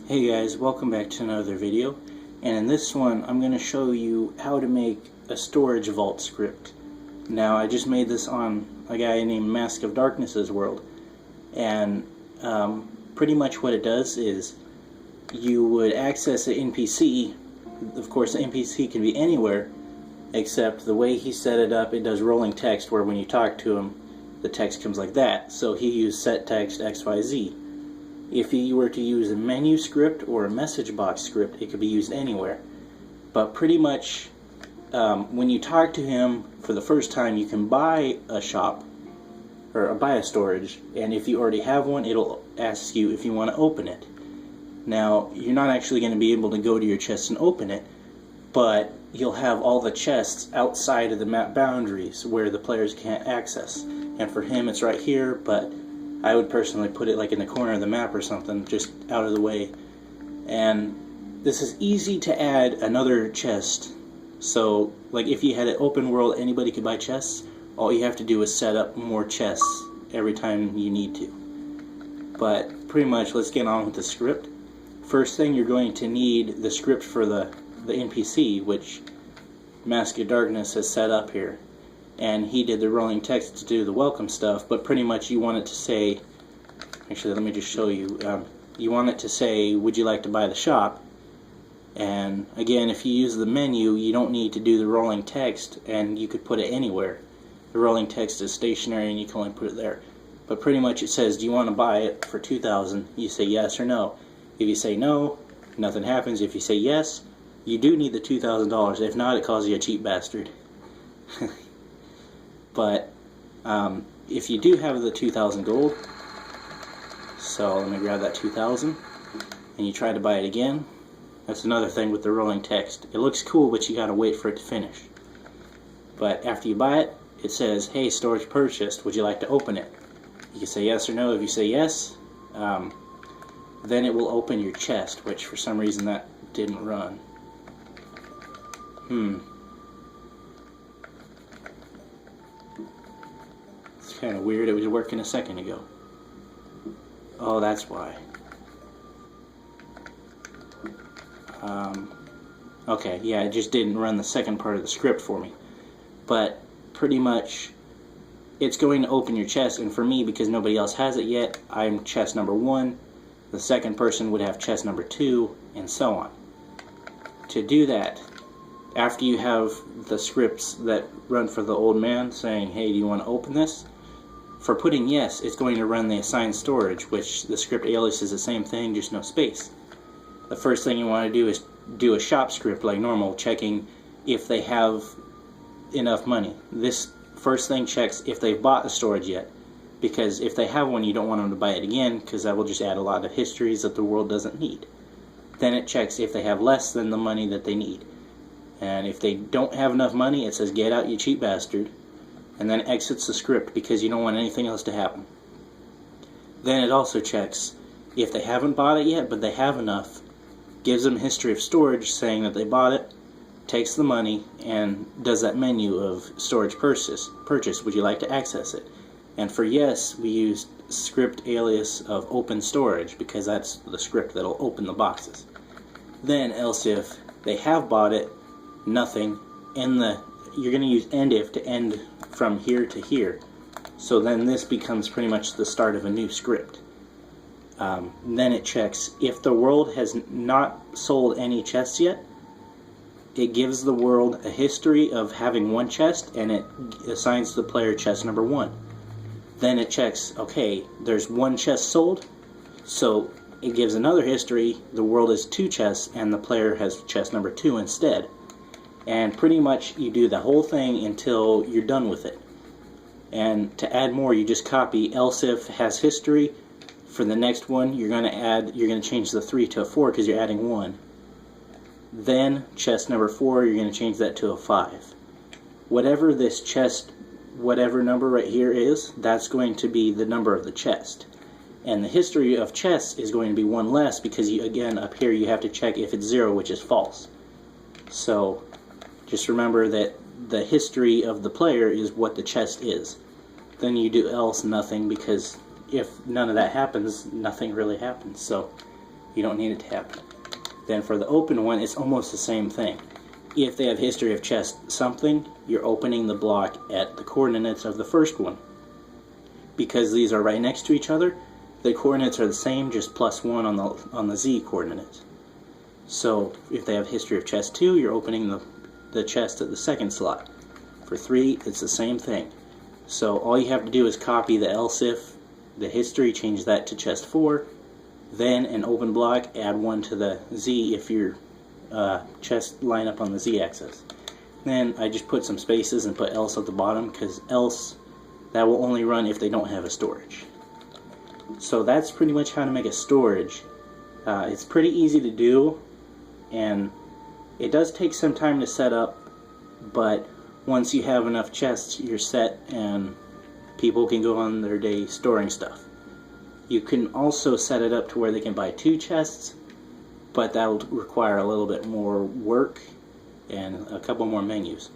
Hey guys, welcome back to another video, and in this one I'm going to show you how to make a storage vault script. Now I just made this on a guy named Mask of Darkness's world, and pretty much what it does is you would access an NPC. Of course the NPC can be anywhere, except the way he set it up, it does rolling text where when you talk to him the text comes like that, so he used set text XYZ. If you were to use a menu script or a message box script, it could be used anywhere. But pretty much, when you talk to him for the first time, you can buy a shop, or buy a storage, and if you already have one, it'll ask you if you want to open it. Now, you're not actually going to be able to go to your chest and open it, but you'll have all the chests outside of the map boundaries where the players can't access. And for him, it's right here, but I would personally put it like in the corner of the map or something, just out of the way. And this is easy to add another chest. So, like if you had an open world, anybody could buy chests. All you have to do is set up more chests every time you need to. But pretty much, let's get on with the script. First thing, you're going to need the script for the NPC, which Mask of Darkness has set up here. And he did the rolling text to do the welcome stuff, but pretty much you want it to say, actually let me just show you, you want it to say, would you like to buy the shop? And again, if you use the menu, you don't need to do the rolling text, and you could put it anywhere. The rolling text is stationary and you can only put it there. But pretty much it says, do you want to buy it for $2,000? You say yes or no. If you say no, nothing happens. If you say yes, you do need the $2,000. If not, it calls you a cheap bastard. But if you do have the 2,000 gold, so let me grab that 2,000, and you try to buy it again, that's another thing with the rolling text. It looks cool, but you gotta wait for it to finish. But after you buy it, it says, hey, storage purchased, would you like to open it? You can say yes or no. If you say yes, then it will open your chest, which for some reason that didn't run. It's kind of weird, it was working a second ago. Oh, that's why. Okay, yeah, it just didn't run the second part of the script for me. But pretty much, it's going to open your chest, and for me, because nobody else has it yet, I'm chest number 1, the second person would have chest number 2, and so on. To do that, after you have the scripts that run for the old man saying, hey, do you want to open this? For putting yes, it's going to run the assigned storage, which the script alias is the same thing, just no space. The first thing you want to do is do a shop script like normal, checking if they have enough money. This first thing checks if they've bought the storage yet, because if they have one, you don't want them to buy it again, because that will just add a lot of histories that the world doesn't need. Then it checks if they have less than the money that they need. And if they don't have enough money, it says, get out, you cheap bastard. And then exits the script because you don't want anything else to happen. Then it also checks if they haven't bought it yet, but they have enough, gives them a history of storage saying that they bought it, takes the money, and does that menu of storage purchase. Would you like to access it? And for yes, we used script alias of open storage because that's the script that'll open the boxes. Then else if they have bought it, nothing, you're going to use end if to end from here to here. So then this becomes pretty much the start of a new script. Then it checks if the world has not sold any chests yet. It gives the world a history of having one chest, and it assigns the player chest number 1. Then it checks, okay, there's one chest sold, so it gives another history, the world is 2 chests, and the player has chest number 2 instead. And pretty much you do the whole thing until you're done with it. And to add more, you just copy else if has history. For the next one, you're going to change the 3 to a 4 because you're adding 1. Then chest number 4, you're going to change that to a 5. Whatever this chest, whatever number right here is, that's going to be the number of the chest. And the history of chests is going to be 1 less because you, again, up here you have to check if it's 0, which is false. So just remember that the history of the player is what the chest is. Then you do else nothing, because if none of that happens, nothing really happens. So You don't need it to happen. Then for the open one, it's almost the same thing. If they have history of chest something, you're opening the block at the coordinates of the first one. Because these are right next to each other, the coordinates are the same, just +1 on the Z coordinates. So if they have history of chest 2, you're opening the chest at the second slot. For 3, it's the same thing. So all you have to do is copy the else if, the history, change that to chest 4, then an open block, add 1 to the Z if your chest line up on the Z axis. Then I just put some spaces and put else at the bottom, because else, that will only run if they don't have a storage. So that's pretty much how to make a storage. It's pretty easy to do, and it does take some time to set up, but once you have enough chests, you're set and people can go on their day storing stuff. You can also set it up to where they can buy 2 chests, but that'll require a little bit more work and a couple more menus.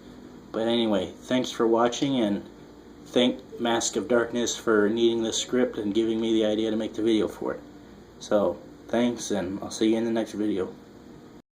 But anyway, thanks for watching, and thank Mask of Darkness for needing this script and giving me the idea to make the video for it. So, thanks, and I'll see you in the next video.